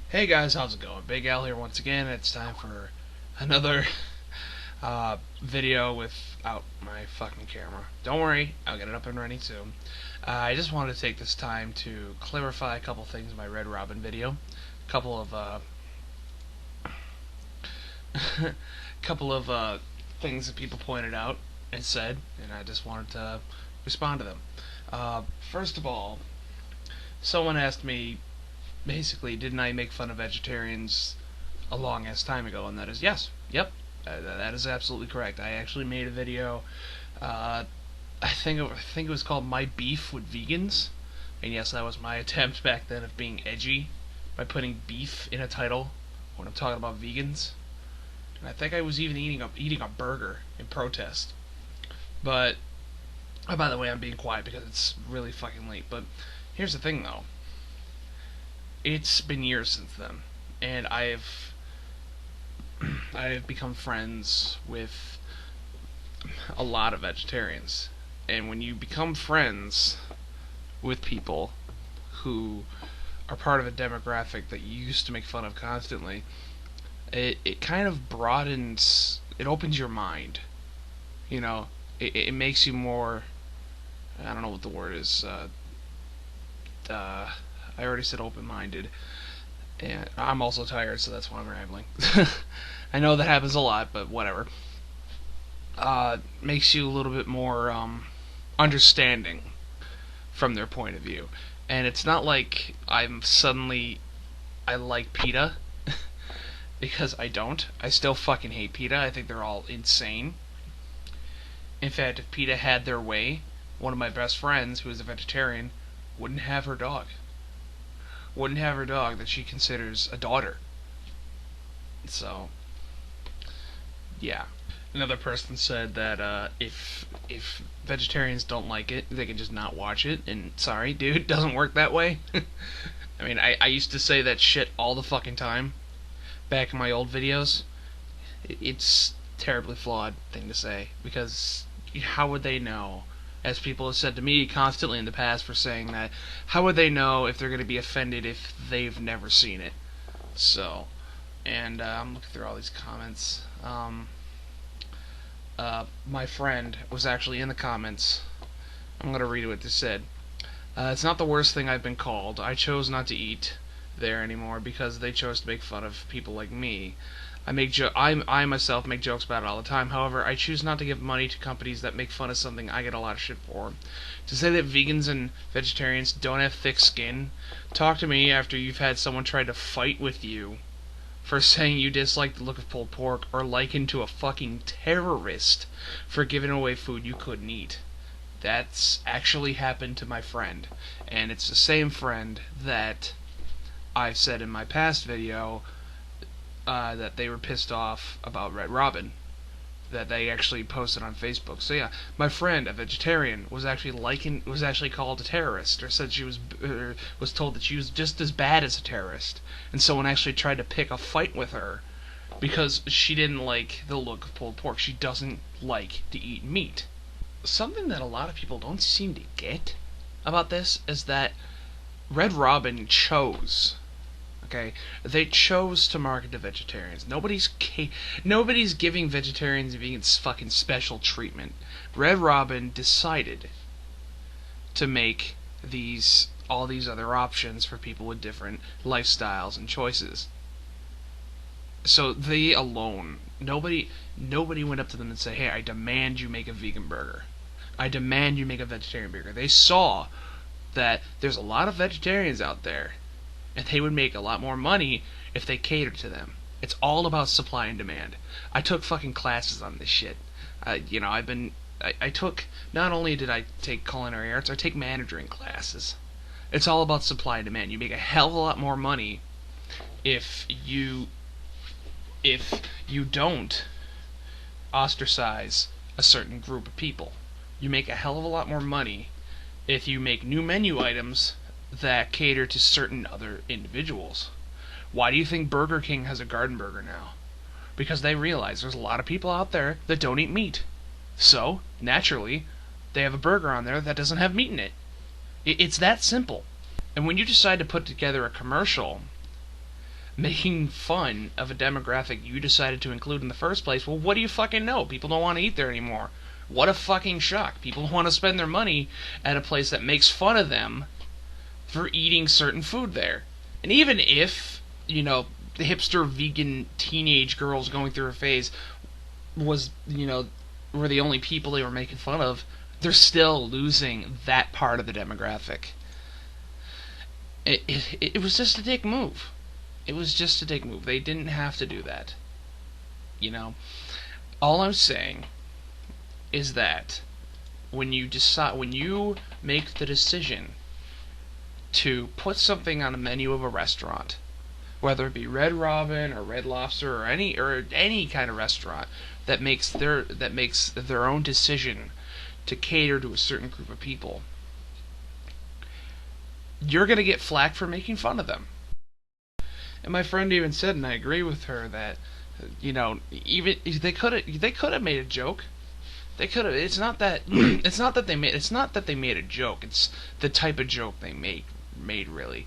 Hey guys, how's it going? BigAl here once again. It's time for another video without my fucking camera. Don't worry, I'll get it up and running soon. I just wanted to take this time to clarify a couple things in my Red Robin video. A couple of couple of things that people pointed out and said, and I just wanted to respond to them. First of all, someone asked me, basically, didn't I make fun of vegetarians a long ass time ago? And that is yes. Yep. That is absolutely correct. I actually made a video. I think it was called "My Beef with Vegans," and yes, that was my attempt back then of being edgy by putting beef in a title when I'm talking about vegans. And I think I was even eating a burger in protest. But oh, by the way, I'm being quiet because it's really fucking late. But here's the thing, though. It's been years since then, and I've become friends with a lot of vegetarians. And when you become friends with people who are part of a demographic that you used to make fun of constantly, it kind of broadens, it opens your mind. You know, it makes you more, I don't know what the word is, I already said open-minded, and I'm also tired, so that's why I'm rambling. I know that happens a lot, but whatever. Makes you a little bit more understanding from their point of view. And it's not like I like PETA, because I don't. I still fucking hate PETA. I think they're all insane. In fact, if PETA had their way, one of my best friends, who is a vegetarian, wouldn't have her dog that she considers a daughter. So, yeah. Another person said that if vegetarians don't like it, they can just not watch it. And sorry, dude, it doesn't work that way. I mean, I used to say that shit all the fucking time back in my old videos. It's a terribly flawed thing to say, because how would they know? As people have said to me constantly in the past for saying that, how would they know if they're going to be offended if they've never seen it? So, and I'm looking through all these comments. My friend was actually in the comments. I'm going to read what they said. It's not the worst thing I've been called. I chose not to eat there anymore because they chose to make fun of people like me. I myself make jokes about it all the time. However, I choose not to give money to companies that make fun of something I get a lot of shit for. To say that vegans and vegetarians don't have thick skin, talk to me after you've had someone try to fight with you for saying you dislike the look of pulled pork, or likened to a fucking terrorist for giving away food you couldn't eat. That's actually happened to my friend, and it's the same friend that I've said in my past video that they were pissed off about Red Robin, that they actually posted on Facebook. So yeah, my friend, a vegetarian, was actually called a terrorist, or said was told that she was just as bad as a terrorist, and someone actually tried to pick a fight with her because she didn't like the look of pulled pork. She doesn't like to eat meat. Something that a lot of people don't seem to get about this is that Red Robin chose. Okay, they chose to market to vegetarians. Nobody's giving vegetarians and vegans fucking special treatment. Red Robin decided to make all these other options for people with different lifestyles and choices. So they alone, nobody went up to them and said, "Hey, I demand you make a vegan burger. I demand you make a vegetarian burger." They saw that there's a lot of vegetarians out there, and they would make a lot more money if they catered to them. It's all about supply and demand. I took fucking classes on this shit. I took, not only did I take culinary arts, I take managing classes. It's all about supply and demand. You make a hell of a lot more money if you don't ostracize a certain group of people. You make a hell of a lot more money if you make new menu items that cater to certain other individuals. Why do you think Burger King has a garden burger now? Because they realize there's a lot of people out there that don't eat meat. So, naturally, they have a burger on there that doesn't have meat in it. It's that simple. And when you decide to put together a commercial making fun of a demographic you decided to include in the first place, well, what do you fucking know? People don't want to eat there anymore. What a fucking shock. People want to spend their money at a place that makes fun of them for eating certain food there. And even if, the hipster vegan teenage girls going through a phase were the only people they were making fun of, they're still losing that part of the demographic. It was just a dick move. It was just a dick move. They didn't have to do that. All I'm saying is that when you make the decision to put something on the menu of a restaurant, whether it be Red Robin or Red Lobster or any kind of restaurant that makes their own decision to cater to a certain group of people, you're gonna get flack for making fun of them. And my friend even said, and I agree with her, that even they could have made a joke. They could have. It's not that they made a joke. It's the type of joke they made really.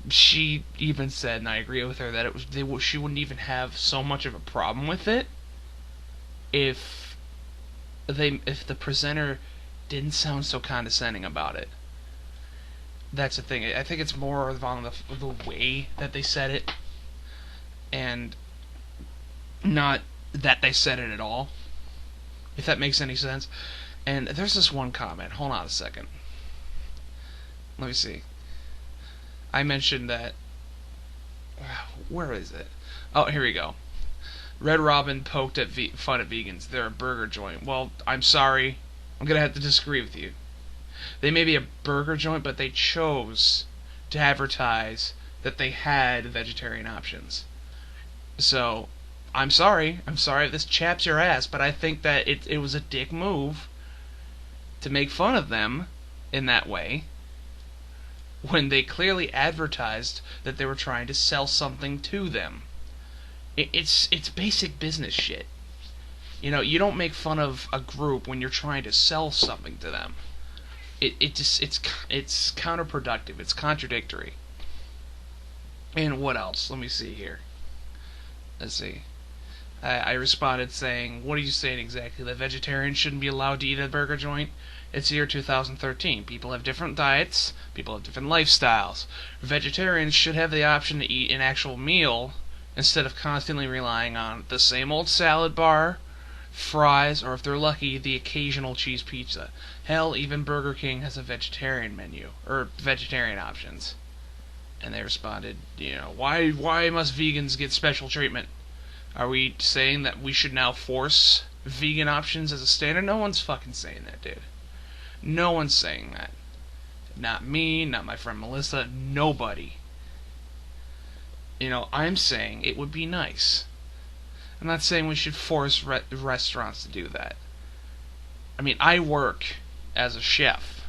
She even said, and I agree with her, that she wouldn't even have so much of a problem with it if the presenter didn't sound so condescending about it. That's the thing. I think it's more on the way that they said it, and not that they said it at all, if that makes any sense. And there's this one comment. Hold on a second. Let me see. I mentioned that... Where is it? Oh, here we go. Red Robin poked at fun at vegans. They're a burger joint. Well, I'm sorry. I'm going to have to disagree with you. They may be a burger joint, but they chose to advertise that they had vegetarian options. So, I'm sorry. I'm sorry if this chaps your ass, but I think that it was a dick move to make fun of them in that way when they clearly advertised that they were trying to sell something to them. It's basic business shit. You don't make fun of a group when you're trying to sell something to them. It's counterproductive. It's contradictory. And what else? Let me see here. Let's see. I responded saying, what are you saying exactly? That vegetarians shouldn't be allowed to eat at a burger joint? It's the year 2013. People have different diets. People have different lifestyles. Vegetarians should have the option to eat an actual meal instead of constantly relying on the same old salad bar, fries, or if they're lucky, the occasional cheese pizza. Hell, even Burger King has a vegetarian menu, or vegetarian options. And they responded, why must vegans get special treatment? Are we saying that we should now force vegan options as a standard? No one's fucking saying that, dude. No one's saying that. Not me, not my friend Melissa, nobody. I'm saying it would be nice. I'm not saying we should force restaurants to do that. I mean, I work as a chef.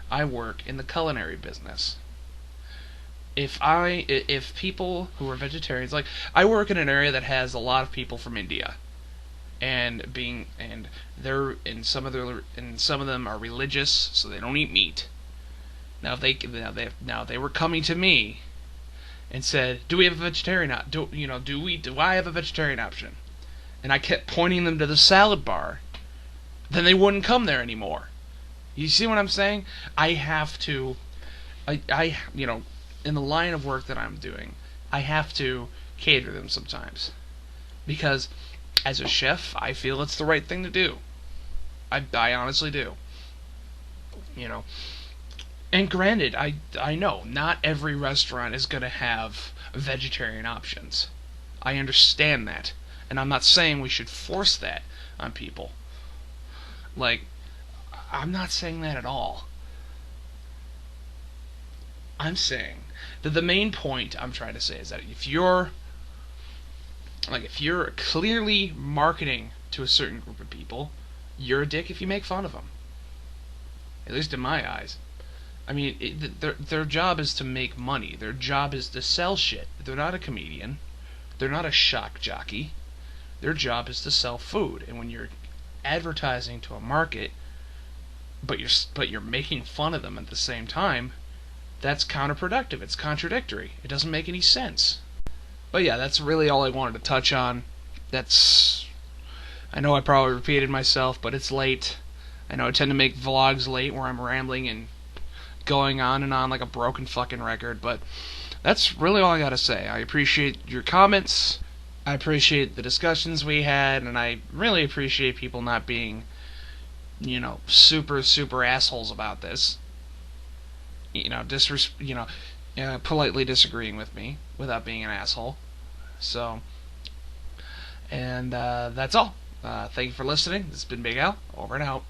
I work in the culinary business. If people who are vegetarians, like, I work in an area that has a lot of people from India, and some of them are religious, so they don't eat meat. Now they were coming to me and said, "Do we have a vegetarian? Do I have a vegetarian option?" And I kept pointing them to the salad bar. Then they wouldn't come there anymore. You see what I'm saying? I have to, in the line of work that I'm doing, I have to cater them sometimes. Because as a chef, I feel it's the right thing to do. I honestly do. And granted, I know not every restaurant is going to have vegetarian options. I understand that. And I'm not saying we should force that on people. Like, I'm not saying that at all. I'm saying that the main point I'm trying to say is that if you're clearly marketing to a certain group of people, you're a dick if you make fun of them. At least in my eyes. I mean, their job is to make money. Their job is to sell shit. They're not a comedian. They're not a shock jockey. Their job is to sell food. And when you're advertising to a market, but you're making fun of them at the same time, that's counterproductive. It's contradictory. It doesn't make any sense. But yeah, that's really all I wanted to touch on. That's I know I probably repeated myself, but it's late. I know I tend to make vlogs late where I'm rambling and going on and on like a broken fucking record, but that's really all I gotta say. I appreciate your comments. I appreciate the discussions we had, and I really appreciate people not being, super, super assholes about this. Politely disagreeing with me without being an asshole. So, and that's all. Thank you for listening. This has been Big Al. Over and out.